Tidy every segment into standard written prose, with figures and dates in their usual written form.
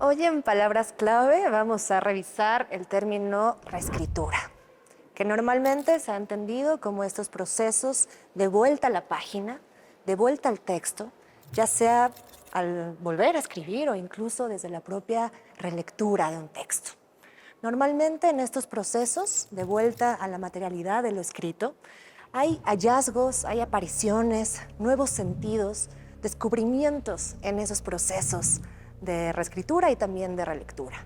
Hoy en Palabras Clave vamos a revisar el término reescritura, que normalmente se ha entendido como estos procesos de vuelta a la página, de vuelta al texto, ya sea al volver a escribir o incluso desde la propia relectura de un texto. Normalmente en estos procesos de vuelta a la materialidad de lo escrito, hay hallazgos, hay apariciones, nuevos sentidos, descubrimientos en esos procesos de reescritura y también de relectura.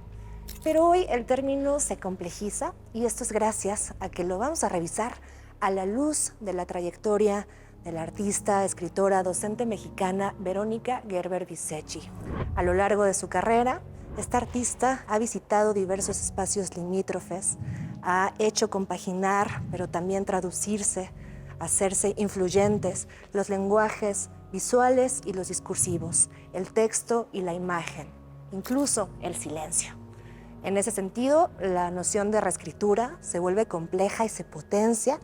Pero hoy el término se complejiza y esto es gracias a que lo vamos a revisar a la luz de la trayectoria de la artista, escritora, docente mexicana Verónica Gerber-Visechi. A lo largo de su carrera, esta artista ha visitado diversos espacios limítrofes, ha hecho compaginar, pero también traducirse, hacerse influyentes los lenguajes visuales y los discursivos, el texto y la imagen, incluso el silencio. En ese sentido, la noción de reescritura se vuelve compleja y se potencia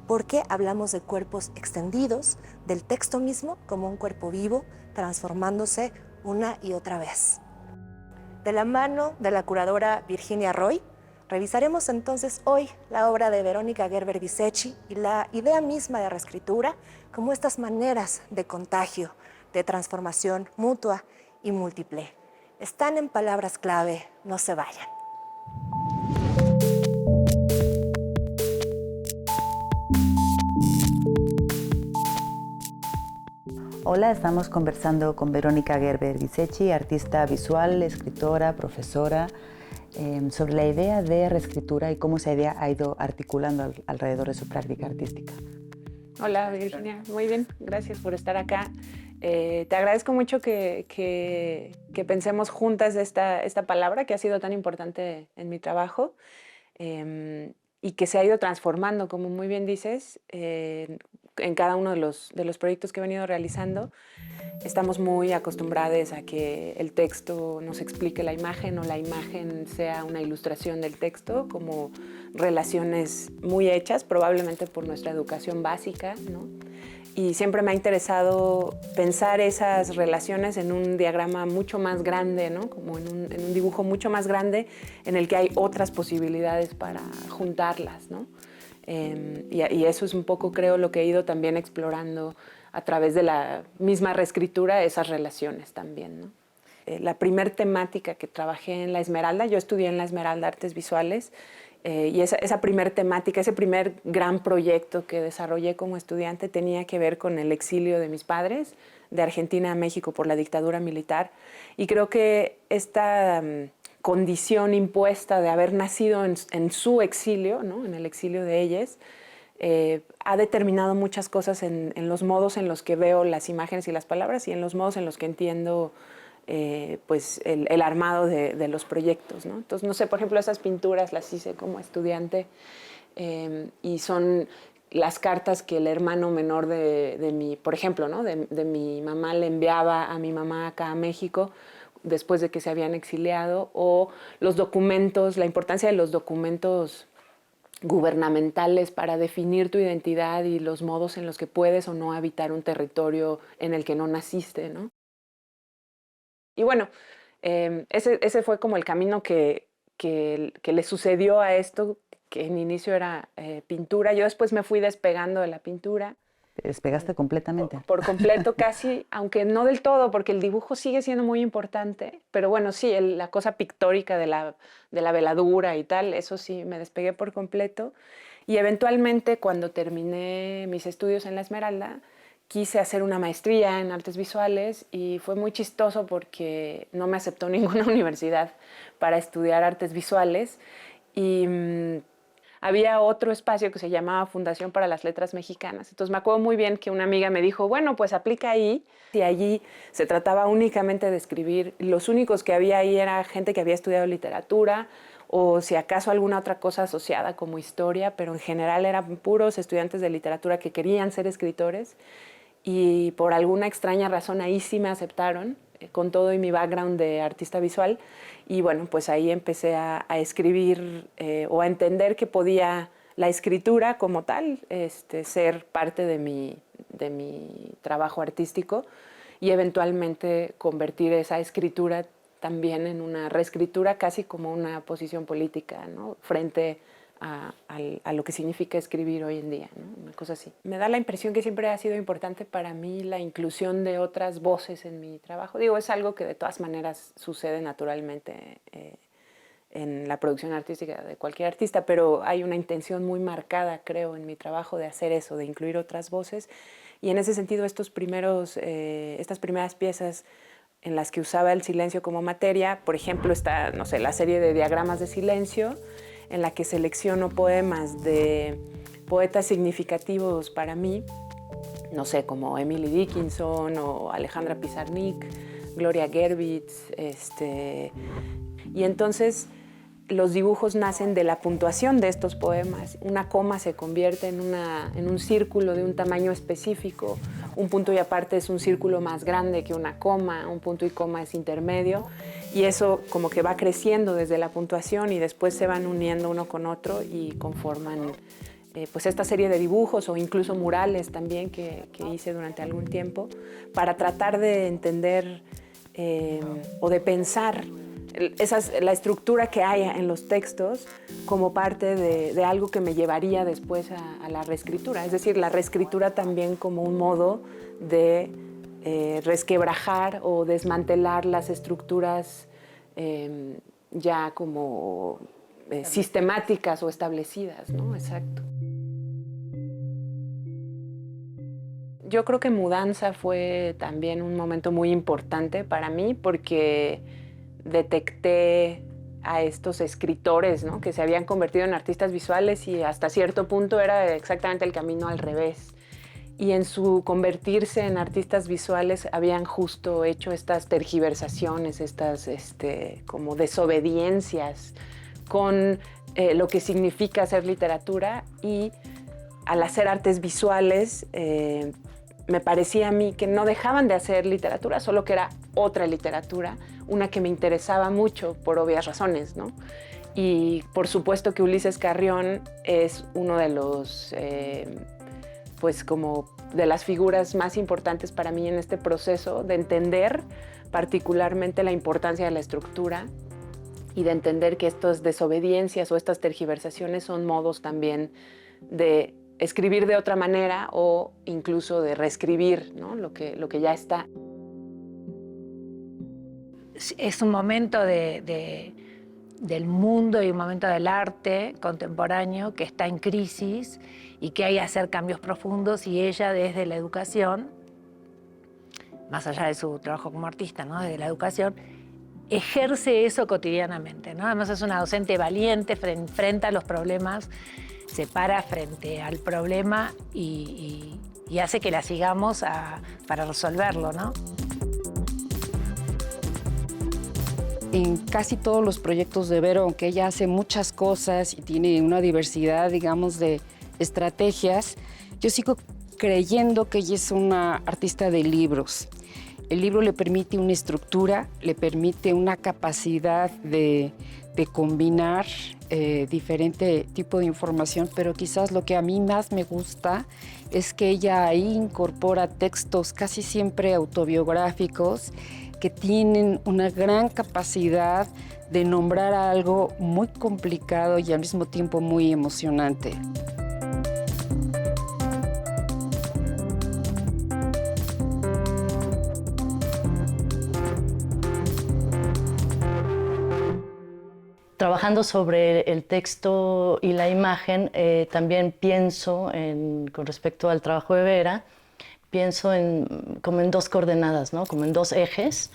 porque hablamos de cuerpos extendidos, del texto mismo como un cuerpo vivo, transformándose una y otra vez. De la mano de la curadora Virginia Roy, revisaremos entonces hoy la obra de Verónica Gerber-Visechi y la idea misma de reescritura como estas maneras de contagio, de transformación mutua y múltiple. Están en Palabras Clave, no se vayan. Hola, estamos conversando con Verónica Gerber-Visechi, artista visual, escritora, profesora, sobre la idea de reescritura y cómo esa idea ha ido articulando alrededor de su práctica artística. Hola Virginia, muy bien, gracias por estar acá. Te agradezco mucho que pensemos juntas esta palabra que ha sido tan importante en mi trabajo y que se ha ido transformando, como muy bien dices, en cada uno de los proyectos que he venido realizando. Estamos muy acostumbrados a que el texto nos explique la imagen o la imagen sea una ilustración del texto, como relaciones muy hechas, probablemente por nuestra educación básica, ¿no? Y siempre me ha interesado pensar esas relaciones en un diagrama mucho más grande, ¿no? Como en un dibujo mucho más grande en el que hay otras posibilidades para juntarlas, ¿no? Y eso es un poco, creo, lo que he ido también explorando a través de la misma reescritura, esas relaciones también, ¿no? La primer temática que trabajé en La Esmeralda, yo estudié en La Esmeralda Artes Visuales, y esa primer temática, ese primer gran proyecto que desarrollé como estudiante tenía que ver con el exilio de mis padres de Argentina a México por la dictadura militar. Y creo que esta condición impuesta de haber nacido en su exilio, ¿no? En el exilio de ellas, ha determinado muchas cosas en los modos en los que veo las imágenes y las palabras y en los modos en los que entiendo pues el armado de los proyectos, ¿no? Entonces, no sé, por ejemplo, esas pinturas las hice como estudiante y son las cartas que el hermano menor de mi, por ejemplo, ¿no? de mi mamá le enviaba a mi mamá acá a México después de que se habían exiliado, o los documentos, la importancia de los documentos gubernamentales para definir tu identidad y los modos en los que puedes o no habitar un territorio en el que no naciste, ¿no? Y bueno, ese fue como el camino que le sucedió a esto, que en inicio era pintura. Yo después me fui despegando de la pintura. ¿Te despegaste completamente? Por completo casi, aunque no del todo, porque el dibujo sigue siendo muy importante, pero bueno, sí, la cosa pictórica de la veladura y tal, eso sí, me despegué por completo. Y eventualmente, cuando terminé mis estudios en La Esmeralda, quise hacer una maestría en artes visuales y fue muy chistoso porque no me aceptó ninguna universidad para estudiar artes visuales y había otro espacio que se llamaba Fundación para las Letras Mexicanas. Entonces me acuerdo muy bien que una amiga me dijo, bueno, pues aplica ahí. Y allí se trataba únicamente de escribir. Los únicos que había ahí era gente que había estudiado literatura o si acaso alguna otra cosa asociada como historia, pero en general eran puros estudiantes de literatura que querían ser escritores. Y por alguna extraña razón ahí sí me aceptaron, con todo y mi background de artista visual. Y bueno, pues ahí empecé a escribir o a entender que podía la escritura como tal ser parte de mi trabajo artístico y eventualmente convertir esa escritura también en una reescritura casi como una posición política, ¿no? Frente a lo que significa escribir hoy en día, ¿no? Una cosa así. Me da la impresión que siempre ha sido importante para mí la inclusión de otras voces en mi trabajo. Digo, es algo que de todas maneras sucede naturalmente en la producción artística de cualquier artista, pero hay una intención muy marcada, creo, en mi trabajo de hacer eso, de incluir otras voces. Y en ese sentido, estas primeras piezas en las que usaba el silencio como materia, por ejemplo, está, no sé, la serie de diagramas de silencio, en la que selecciono poemas de poetas significativos para mí, no sé, como Emily Dickinson o Alejandra Pizarnik, Gloria Gerbitz, y entonces los dibujos nacen de la puntuación de estos poemas. Una coma se convierte en un círculo de un tamaño específico, un punto y aparte es un círculo más grande que una coma, un punto y coma es intermedio, y eso como que va creciendo desde la puntuación y después se van uniendo uno con otro y conforman pues esta serie de dibujos o incluso murales también que hice durante algún tiempo para tratar de entender o de pensar la estructura que hay en los textos como parte de algo que me llevaría después a la reescritura. Es decir, la reescritura también como un modo de resquebrajar o desmantelar las estructuras ya como sistemáticas o establecidas, ¿no? Exacto. Yo creo que Mudanza fue también un momento muy importante para mí porque detecté a estos escritores, ¿no? Que se habían convertido en artistas visuales y hasta cierto punto era exactamente el camino al revés. Y en su convertirse en artistas visuales habían justo hecho estas tergiversaciones, estas como desobediencias con lo que significa hacer literatura, y al hacer artes visuales me parecía a mí que no dejaban de hacer literatura, solo que era otra literatura, una que me interesaba mucho por obvias razones, ¿no? Y por supuesto que Ulises Carrión es uno de los, pues como de las figuras más importantes para mí en este proceso de entender particularmente la importancia de la estructura y de entender que estas desobediencias o estas tergiversaciones son modos también de escribir de otra manera o incluso de reescribir, ¿no? lo que ya está. Es un momento del mundo y un momento del arte contemporáneo que está en crisis y que hay que hacer cambios profundos, y ella desde la educación, más allá de su trabajo como artista, ¿no? Desde la educación, ejerce eso cotidianamente, ¿no? Además es una docente valiente, enfrenta los problemas, se para frente al problema y hace que la sigamos para resolverlo, ¿no? En casi todos los proyectos de Vero, aunque ella hace muchas cosas y tiene una diversidad, digamos, de estrategias, yo sigo creyendo que ella es una artista de libros. El libro le permite una estructura, le permite una capacidad de combinar diferente tipo de información, pero quizás lo que a mí más me gusta es que ella ahí incorpora textos casi siempre autobiográficos que tienen una gran capacidad de nombrar algo muy complicado y al mismo tiempo muy emocionante. Trabajando sobre el texto y la imagen, también pienso, con respecto al trabajo de Vera, pienso como en dos coordenadas, ¿no? Como en dos ejes,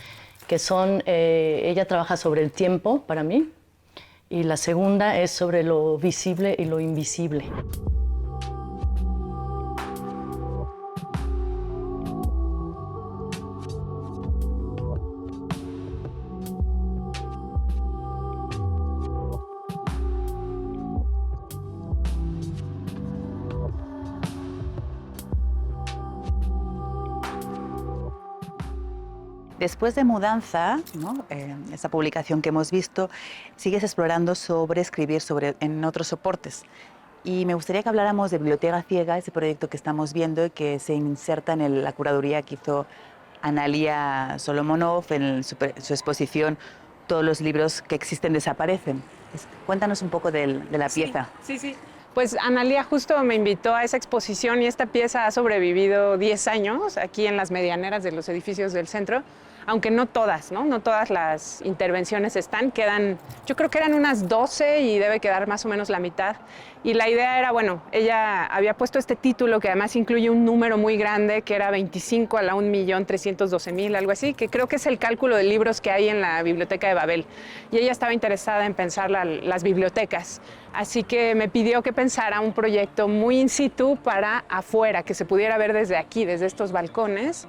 que son, ella trabaja sobre el tiempo, para mí, y la segunda es sobre lo visible y lo invisible. Después de Mudanza, ¿no? Esa publicación que hemos visto, sigues explorando sobre escribir en otros soportes. Y me gustaría que habláramos de Biblioteca Ciega, ese proyecto que estamos viendo y que se inserta en la curaduría que hizo Analia Solomonov en su exposición todos los libros que existen desaparecen. Cuéntanos un poco de la pieza. Sí. Pues Analía justo me invitó a esa exposición y esta pieza ha sobrevivido 10 años aquí en las medianeras de los edificios del centro, aunque no todas, ¿no? No todas las intervenciones quedan, yo creo que eran unas 12 y debe quedar más o menos la mitad. Y la idea era, bueno, ella había puesto este título que además incluye un número muy grande, que era 25 a la 1.312.000, algo así, que creo que es el cálculo de libros que hay en la Biblioteca de Babel. Y ella estaba interesada en pensar las bibliotecas. Así que me pidió que pensara un proyecto muy in situ para afuera, que se pudiera ver desde aquí, desde estos balcones.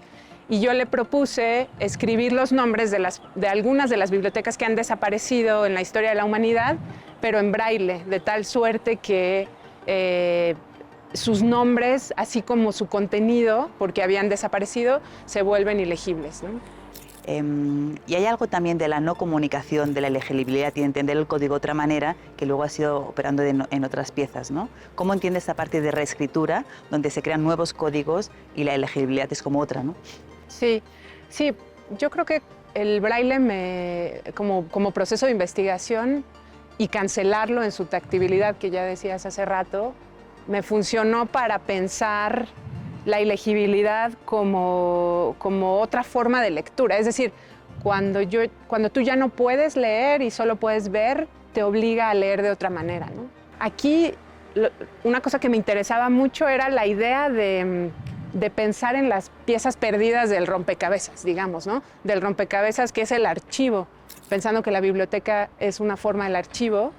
Y yo le propuse escribir los nombres de algunas de las bibliotecas que han desaparecido en la historia de la humanidad, pero en braille, de tal suerte que sus nombres, así como su contenido, porque habían desaparecido, se vuelven ilegibles, ¿no? Y hay algo también de la no comunicación, de la legibilidad y de entender el código de otra manera que luego ha sido operando en otras piezas, ¿no? ¿Cómo entiendes esta parte de reescritura, donde se crean nuevos códigos y la legibilidad es como otra, ¿no? Sí, yo creo que el braille como proceso de investigación y cancelarlo en su tactibilidad, que ya decías hace rato, me funcionó para pensar la ilegibilidad como otra forma de lectura. Es decir, cuando tú ya no puedes leer y solo puedes ver, te obliga a leer de otra manera, ¿no? Aquí una cosa que me interesaba mucho era la idea de pensar en las piezas perdidas del rompecabezas, digamos, ¿no? Del rompecabezas que es el archivo, pensando que la biblioteca es una forma del archivo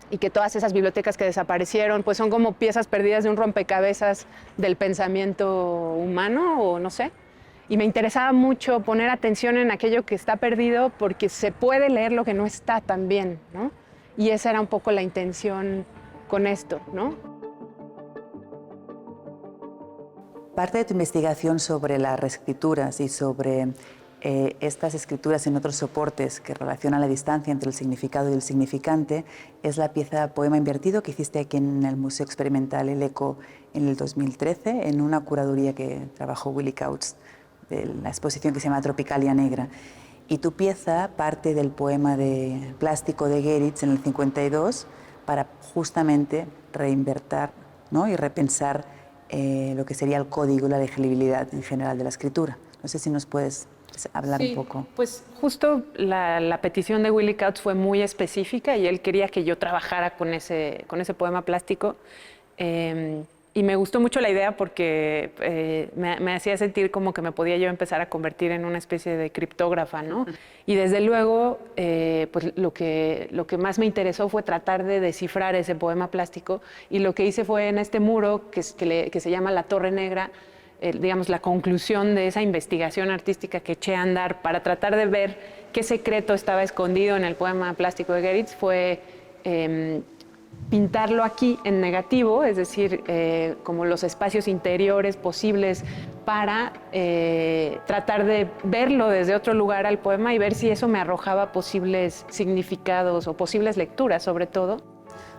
y que todas esas bibliotecas que desaparecieron pues son como piezas perdidas de un rompecabezas del pensamiento humano o no sé. Y me interesaba mucho poner atención en aquello que está perdido porque se puede leer lo que no está tan bien, ¿no? Y esa era un poco la intención con esto, ¿no? Parte de tu investigación sobre las reescrituras y sobre estas escrituras en otros soportes que relacionan la distancia entre el significado y el significante es la pieza Poema Invertido que hiciste aquí en el Museo Experimental El Eco en el 2013 en una curaduría que trabajó Willy Kautz de la exposición que se llama Tropicalia Negra. Y tu pieza parte del poema de Plástico de Geritz en el 52 para justamente reinvertir, ¿no? Y repensar lo que sería el código, la legibilidad en general de la escritura. No sé si nos puedes hablar un poco. Pues justo la petición de Willy Kautz fue muy específica y él quería que yo trabajara con ese poema plástico. Y me gustó mucho la idea porque me hacía sentir como que me podía yo empezar a convertir en una especie de criptógrafa, ¿no? Y desde luego, pues lo que más me interesó fue tratar de descifrar ese poema plástico y lo que hice fue en este muro que se llama La Torre Negra, digamos, la conclusión de esa investigación artística que eché a andar para tratar de ver qué secreto estaba escondido en el poema plástico de Geritz fue pintarlo aquí en negativo, es decir, como los espacios interiores posibles para tratar de verlo desde otro lugar al poema y ver si eso me arrojaba posibles significados o posibles lecturas, sobre todo.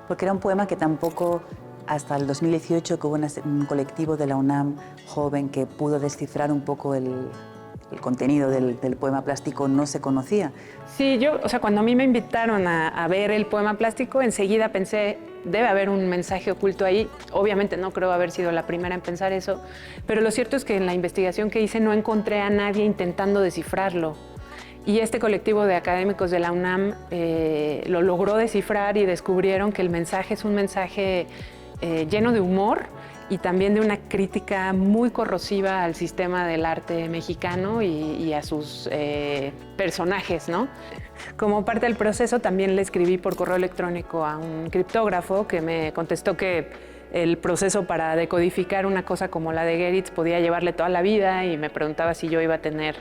Porque era un poema que tampoco, hasta el 2018, que hubo un colectivo de la UNAM joven que pudo descifrar un poco el contenido del poema plástico, no se conocía. Sí, cuando a mí me invitaron a ver el poema plástico, enseguida pensé, debe haber un mensaje oculto ahí. Obviamente no creo haber sido la primera en pensar eso, pero lo cierto es que en la investigación que hice no encontré a nadie intentando descifrarlo. Y este colectivo de académicos de la UNAM lo logró descifrar y descubrieron que el mensaje es un mensaje lleno de humor y también de una crítica muy corrosiva al sistema del arte mexicano y a sus personajes, ¿no? Como parte del proceso también le escribí por correo electrónico a un criptógrafo que me contestó que el proceso para decodificar una cosa como la de Geritz podía llevarle toda la vida y me preguntaba si yo iba a tener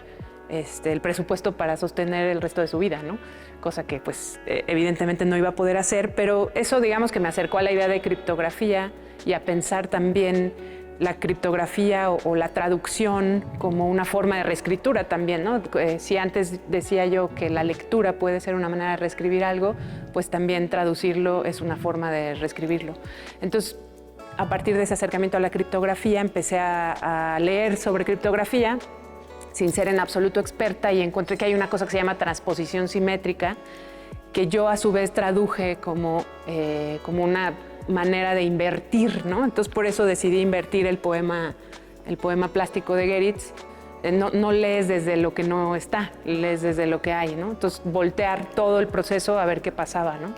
el presupuesto para sostener el resto de su vida, ¿no? Cosa que pues evidentemente no iba a poder hacer, pero eso digamos que me acercó a la idea de criptografía y a pensar también la criptografía o la traducción como una forma de reescritura también, ¿no? Si antes decía yo que la lectura puede ser una manera de reescribir algo, pues también traducirlo es una forma de reescribirlo. Entonces, a partir de ese acercamiento a la criptografía, empecé a leer sobre criptografía sin ser en absoluto experta, y encontré que hay una cosa que se llama transposición simétrica, que yo a su vez traduje como una manera de invertir, ¿no? Entonces por eso decidí invertir el poema plástico de Geritz. No lees desde lo que no está, lees desde lo que hay, ¿no? Entonces voltear todo el proceso a ver qué pasaba, ¿no?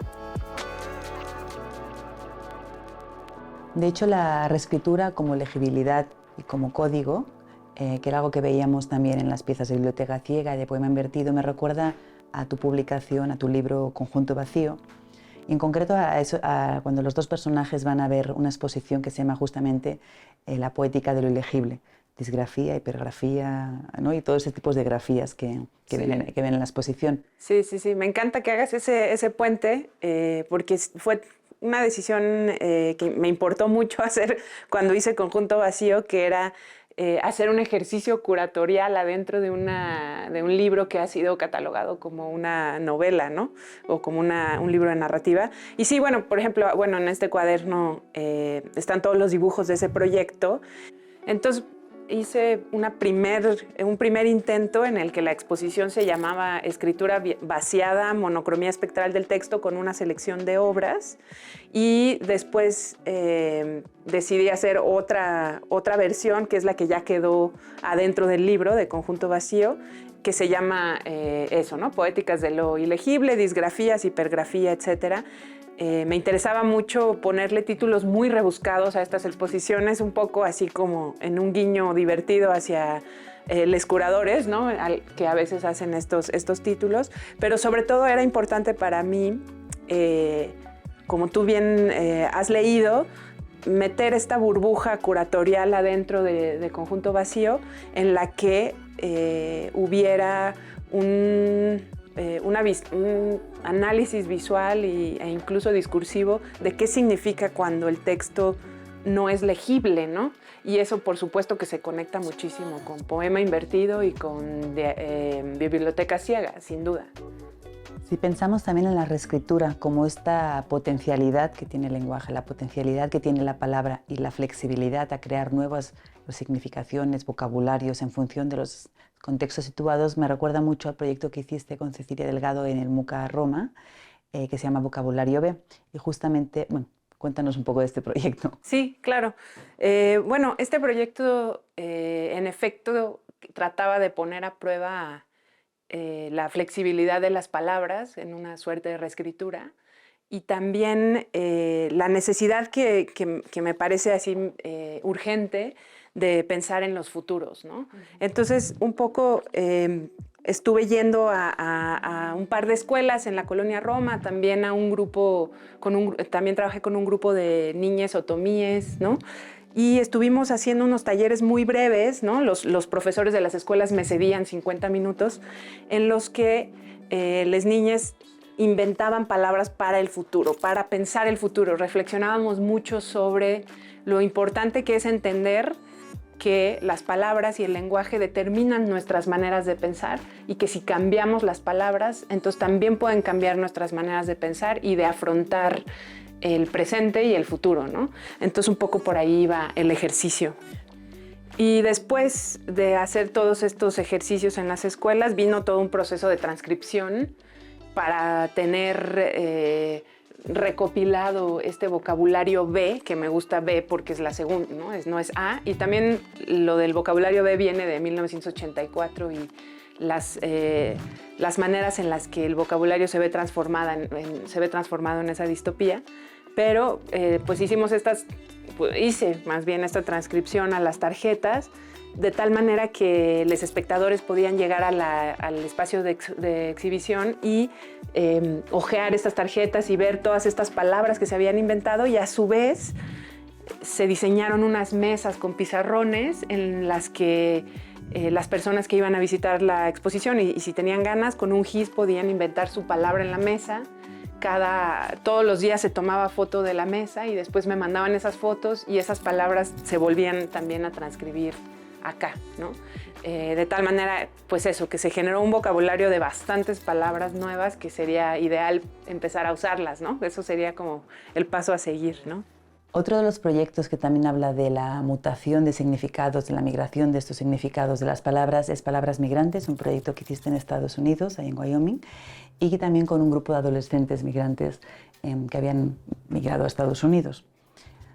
De hecho, la reescritura como legibilidad y como código, que era algo que veíamos también en las piezas de Biblioteca Ciega y de Poema Invertido, me recuerda a tu publicación, a tu libro Conjunto Vacío, y en concreto a cuando los dos personajes van a ver una exposición que se llama justamente La poética de lo ilegible, disgrafía, hipergrafía, ¿no? Y todos ese tipos de grafías que ven en la exposición. Sí, me encanta que hagas ese puente, porque fue una decisión que me importó mucho hacer cuando hice Conjunto Vacío, que era hacer un ejercicio curatorial adentro de un libro que ha sido catalogado como una novela, ¿no? O como un libro de narrativa. Y sí, bueno, por ejemplo, en este cuaderno están todos los dibujos de ese proyecto. Entonces hice un primer intento en el que la exposición se llamaba Escritura vaciada, monocromía espectral del texto con una selección de obras, y después decidí hacer otra versión, que es la que ya quedó adentro del libro de Conjunto Vacío, que se llama eso, ¿no? Poéticas de lo ilegible, disgrafías, hipergrafía, etcétera. Me interesaba mucho ponerle títulos muy rebuscados a estas exposiciones, un poco así como en un guiño divertido hacia los curadores, ¿no? Que a veces hacen estos títulos, pero sobre todo era importante para mí, como tú bien has leído, meter esta burbuja curatorial adentro de Conjunto Vacío, en la que hubiera un análisis visual e incluso discursivo de qué significa cuando el texto no es legible, ¿no? Y eso, por supuesto, que se conecta muchísimo con Poema Invertido y con Biblioteca Ciega, sin duda. Si pensamos también en la reescritura como esta potencialidad que tiene el lenguaje, la potencialidad que tiene la palabra y la flexibilidad a crear nuevas significaciones, vocabularios en función de los contextos situados, me recuerda mucho al proyecto que hiciste con Cecilia Delgado en el MUCA Roma, que se llama Vocabulario B. Y justamente, cuéntanos un poco de este proyecto. Sí, claro. Este proyecto, en efecto, trataba de poner a prueba la flexibilidad de las palabras en una suerte de reescritura, y también la necesidad que me parece así urgente de pensar en los futuros, ¿no? Entonces, un poco estuve yendo a un par de escuelas en la colonia Roma, también a un grupo, también trabajé con un grupo de niñas otomíes, ¿no? Y estuvimos haciendo unos talleres muy breves, ¿no? Los profesores de las escuelas me cedían 50 minutos, en los que las niñas inventaban palabras para el futuro, para pensar el futuro. Reflexionábamos mucho sobre lo importante que es entender que las palabras y el lenguaje determinan nuestras maneras de pensar, y que si cambiamos las palabras, entonces también pueden cambiar nuestras maneras de pensar y de afrontar el presente y el futuro, ¿no? Entonces un poco por ahí iba el ejercicio. Y después de hacer todos estos ejercicios en las escuelas, vino todo un proceso de transcripción para tener recopilado este vocabulario B, que me gusta B porque es la segunda, ¿no? No es A. Y también lo del vocabulario B viene de 1984 y las maneras en las que el vocabulario se ve transformado en esa distopía. Pero pues hice más bien esta transcripción a las tarjetas, de tal manera que los espectadores podían llegar al espacio de exhibición y hojear estas tarjetas y ver todas estas palabras que se habían inventado, y a su vez se diseñaron unas mesas con pizarrones en las que las personas que iban a visitar la exposición y si tenían ganas, con un gis podían inventar su palabra en la mesa. Todos los días se tomaba foto de la mesa y después me mandaban esas fotos, y esas palabras se volvían también a transcribir acá, ¿no? De tal manera, pues eso, que se generó un vocabulario de bastantes palabras nuevas que sería ideal empezar a usarlas, ¿no? Eso sería como el paso a seguir, ¿no? Otro de los proyectos que también habla de la mutación de significados, de la migración de estos significados de las palabras, es Palabras Migrantes, un proyecto que hiciste en Estados Unidos, ahí en Wyoming, y que también con un grupo de adolescentes migrantes que habían migrado a Estados Unidos.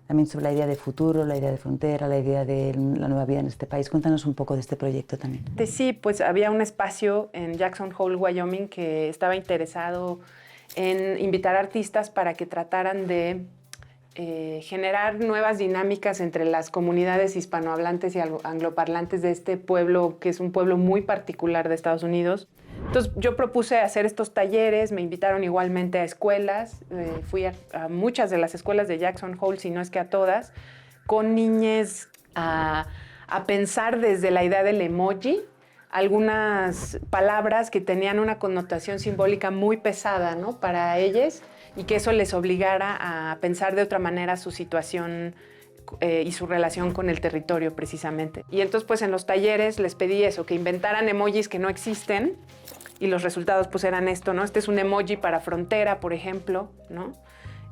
También sobre la idea de futuro, la idea de frontera, la idea de la nueva vida en este país. Cuéntanos un poco de este proyecto también. Sí, pues había un espacio en Jackson Hole, Wyoming, que estaba interesado en invitar artistas para que trataran de generar nuevas dinámicas entre las comunidades hispanohablantes y angloparlantes de este pueblo, que es un pueblo muy particular de Estados Unidos. Entonces yo propuse hacer estos talleres, me invitaron igualmente a escuelas, fui a muchas de las escuelas de Jackson Hole, si no es que a todas, con niñes a pensar desde la idea del emoji, algunas palabras que tenían una connotación simbólica muy pesada, ¿no?, para ellos, y que eso les obligara a pensar de otra manera su situación y su relación con el territorio, precisamente. Y entonces, pues, en los talleres les pedí eso, que inventaran emojis que no existen, y los resultados, pues, eran esto, ¿no? Este es un emoji para frontera, por ejemplo, ¿no?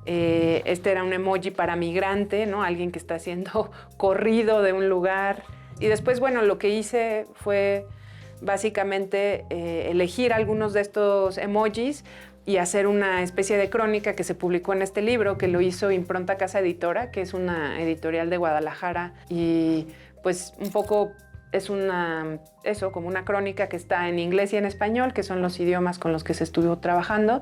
Este era un emoji para migrante, ¿no? Alguien que está siendo corrido de un lugar. Y después, bueno, lo que hice fue básicamente elegir algunos de estos emojis y hacer una especie de crónica que se publicó en este libro, que lo hizo Impronta Casa Editora, que es una editorial de Guadalajara, y pues un poco es como una crónica que está en inglés y en español, que son los idiomas con los que se estuvo trabajando,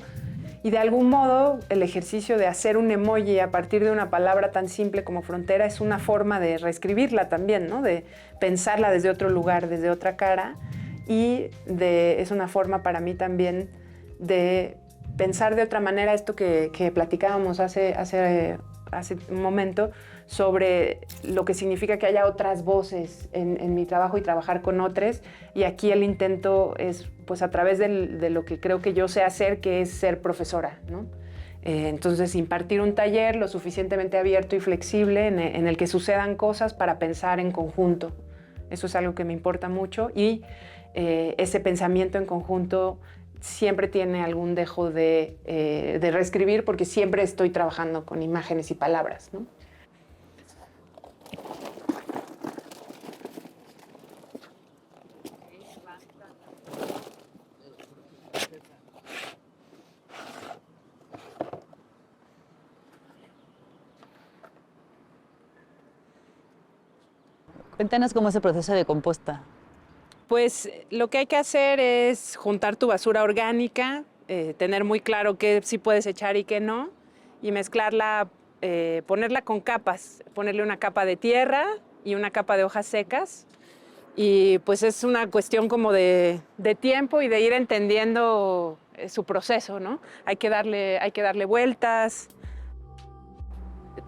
y de algún modo el ejercicio de hacer un emoji a partir de una palabra tan simple como frontera es una forma de reescribirla también, ¿no?, de pensarla desde otro lugar, desde otra cara, y es una forma para mí también de pensar de otra manera esto que platicábamos hace un momento sobre lo que significa que haya otras voces en mi trabajo y trabajar con otros. Y aquí el intento es, pues, a través de lo que creo que yo sé hacer, que es ser profesora, ¿no? Entonces, impartir un taller lo suficientemente abierto y flexible en el que sucedan cosas para pensar en conjunto. Eso es algo que me importa mucho, y ese pensamiento en conjunto siempre tiene algún dejo de reescribir, porque siempre estoy trabajando con imágenes y palabras, ¿no? Cuéntanos cómo es el proceso de composta. Pues lo que hay que hacer es juntar tu basura orgánica, tener muy claro qué sí puedes echar y qué no, y mezclarla, ponerla con capas, ponerle una capa de tierra y una capa de hojas secas. Y pues es una cuestión como de tiempo y de ir entendiendo su proceso, ¿no? Hay que darle vueltas.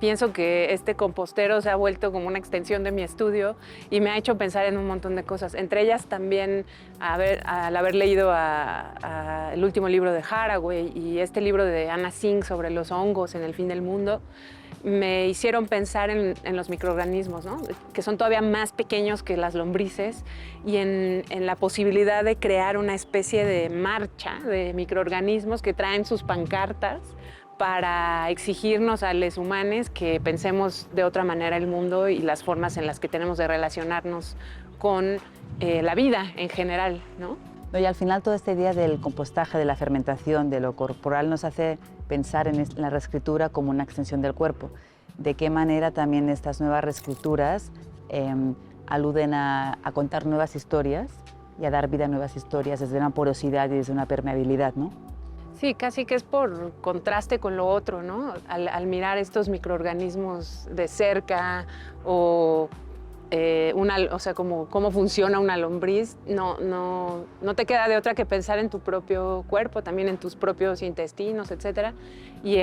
Pienso que este compostero se ha vuelto como una extensión de mi estudio y me ha hecho pensar en un montón de cosas. Entre ellas también al haber leído el último libro de Haraway y este libro de Anna Singh sobre los hongos en el fin del mundo, me hicieron pensar en los microorganismos, ¿no?, que son todavía más pequeños que las lombrices, y en la posibilidad de crear una especie de marcha de microorganismos que traen sus pancartas para exigirnos a los humanos que pensemos de otra manera el mundo y las formas en las que tenemos de relacionarnos con la vida en general, ¿no? Y al final toda esta idea del compostaje, de la fermentación, de lo corporal, nos hace pensar en la reescritura como una extensión del cuerpo. ¿De qué manera también estas nuevas reescrituras aluden a contar nuevas historias y a dar vida a nuevas historias desde una porosidad y desde una permeabilidad, ¿no? Sí, casi que es por contraste con lo otro, ¿no? Al mirar estos microorganismos de cerca o sea, cómo funciona una lombriz, no te queda de otra que pensar en tu propio cuerpo, también en tus propios intestinos, etc. Y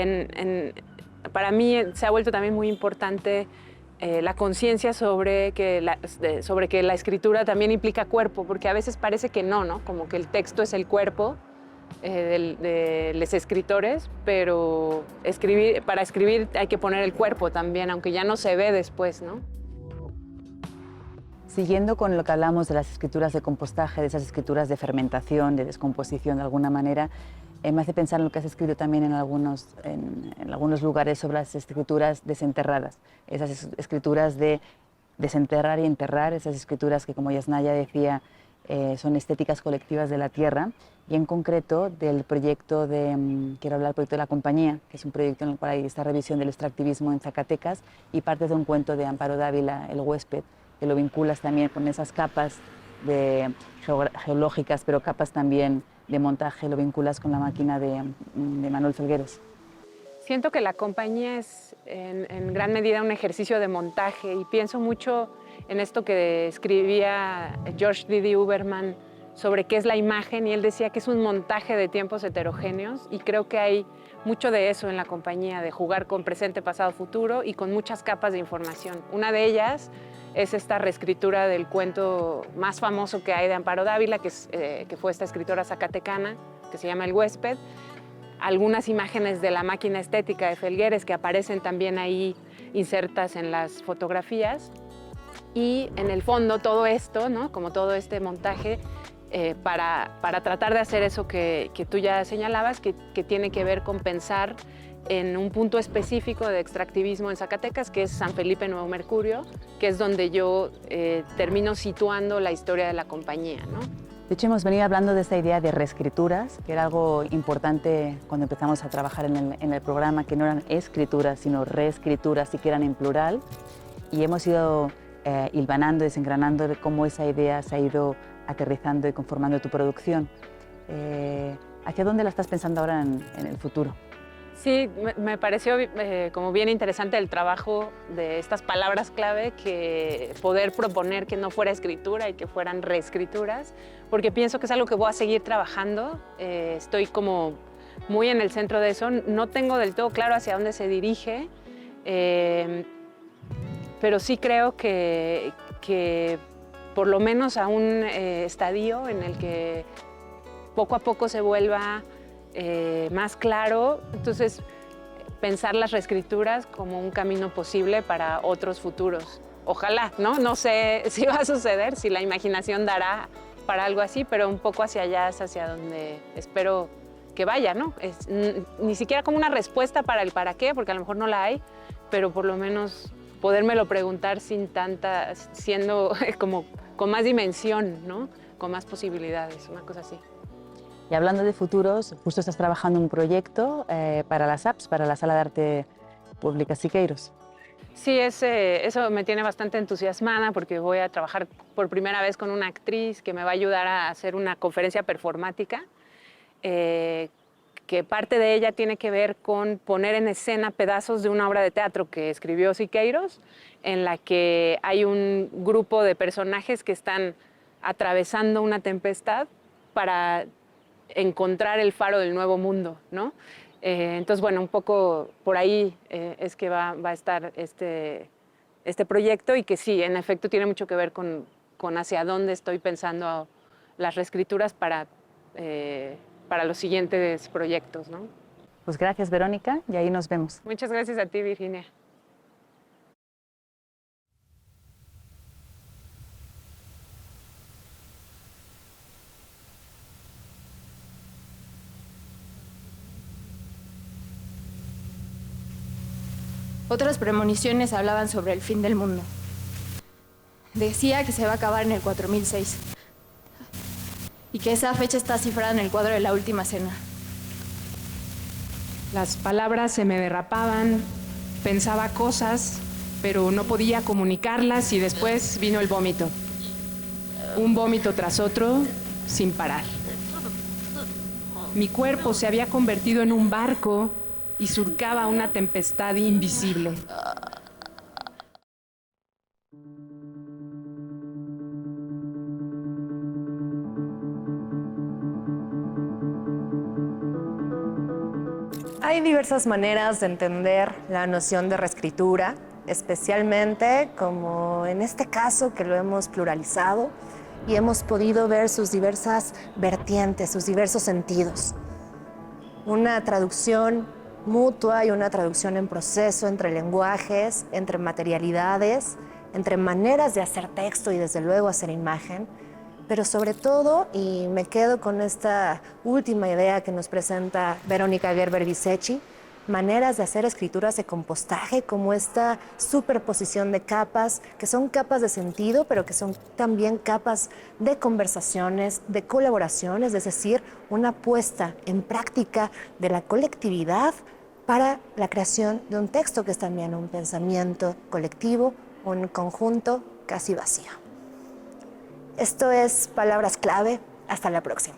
para mí se ha vuelto también muy importante la conciencia sobre que la escritura también implica cuerpo, porque a veces parece que no, como que el texto es el cuerpo de los escritores, pero para escribir hay que poner el cuerpo también, aunque ya no se ve después, ¿no? Siguiendo con lo que hablamos de las escrituras de compostaje, de esas escrituras de fermentación, de descomposición de alguna manera, me hace pensar en lo que has escrito también en algunos lugares sobre las escrituras desenterradas, esas escrituras de desenterrar y enterrar, esas escrituras que, como Yasnaya decía, son estéticas colectivas de la tierra, y en concreto del proyecto quiero hablar del proyecto de La Compañía, que es un proyecto en el cual hay esta revisión del extractivismo en Zacatecas y partes de un cuento de Amparo Dávila, El huésped, que lo vinculas también con esas capas geológicas, pero capas también de montaje, lo vinculas con la máquina de Manuel Felgueres. Siento que La Compañía es en gran medida un ejercicio de montaje y pienso mucho en esto que escribía George Didi Uberman sobre qué es la imagen, y él decía que es un montaje de tiempos heterogéneos, y creo que hay mucho de eso en La Compañía, de jugar con presente, pasado, futuro y con muchas capas de información. Una de ellas es esta reescritura del cuento más famoso que hay de Amparo Dávila, que fue esta escritora zacatecana, que se llama El huésped. Algunas imágenes de la máquina estética de Felgueres que aparecen también ahí insertas en las fotografías. Y en el fondo todo esto, ¿no? Como todo este montaje, para tratar de hacer eso que tú ya señalabas, que tiene que ver con pensar en un punto específico de extractivismo en Zacatecas, que es San Felipe Nuevo Mercurio, que es donde yo termino situando la historia de La Compañía, ¿no? De hecho, hemos venido hablando de esta idea de reescrituras, que era algo importante cuando empezamos a trabajar en el programa, que no eran escrituras, sino reescrituras, y que eran en plural. Y hemos ido hilvanando, desengranando de cómo esa idea se ha ido aterrizando y conformando tu producción. ¿Hacia dónde la estás pensando ahora en el futuro? Sí, me pareció como bien interesante el trabajo de estas palabras clave, que poder proponer que no fuera escritura y que fueran reescrituras, porque pienso que es algo que voy a seguir trabajando. Estoy como muy en el centro de eso. No tengo del todo claro hacia dónde se dirige, pero sí creo que por lo menos a un estadio en el que poco a poco se vuelva más claro. Entonces, pensar las reescrituras como un camino posible para otros futuros. Ojalá, ¿no? No sé si va a suceder, si la imaginación dará para algo así, pero un poco hacia allá es hacia donde espero que vaya, ¿no? Ni siquiera como una respuesta para el para qué, porque a lo mejor no la hay, pero por lo menos podérmelo preguntar sin tanta, siendo como con más dimensión, ¿no? Con más posibilidades, una cosa así. Y hablando de futuros, justo estás trabajando en un proyecto para las apps, para la Sala de Arte Pública Siqueiros. Sí, eso me tiene bastante entusiasmada, porque voy a trabajar por primera vez con una actriz que me va a ayudar a hacer una conferencia performática, que parte de ella tiene que ver con poner en escena pedazos de una obra de teatro que escribió Siqueiros, en la que hay un grupo de personajes que están atravesando una tempestad para encontrar el faro del nuevo mundo, ¿no? Entonces, bueno, un poco por ahí es que va a estar este proyecto, y que sí, en efecto, tiene mucho que ver con hacia dónde estoy pensando las reescrituras para los siguientes proyectos, ¿no? Pues gracias, Verónica, y ahí nos vemos. Muchas gracias a ti, Virginia. Otras premoniciones hablaban sobre el fin del mundo. Decía que se va a acabar en el 4006 y que esa fecha está cifrada en el cuadro de La Última Cena. Las palabras se me derrapaban, pensaba cosas, pero no podía comunicarlas, y después vino el vómito. Un vómito tras otro, sin parar. Mi cuerpo se había convertido en un barco y surcaba una tempestad invisible. Hay diversas maneras de entender la noción de reescritura, especialmente como en este caso que lo hemos pluralizado y hemos podido ver sus diversas vertientes, sus diversos sentidos. Una traducción mutua y una traducción en proceso entre lenguajes, entre materialidades, entre maneras de hacer texto y desde luego hacer imagen, pero sobre todo, y me quedo con esta última idea que nos presenta Verónica Gerber-Visechi, maneras de hacer escrituras de compostaje, como esta superposición de capas, que son capas de sentido, pero que son también capas de conversaciones, de colaboraciones, es decir, una puesta en práctica de la colectividad para la creación de un texto que es también un pensamiento colectivo, un conjunto casi vacío. Esto es Palabras Clave. Hasta la próxima.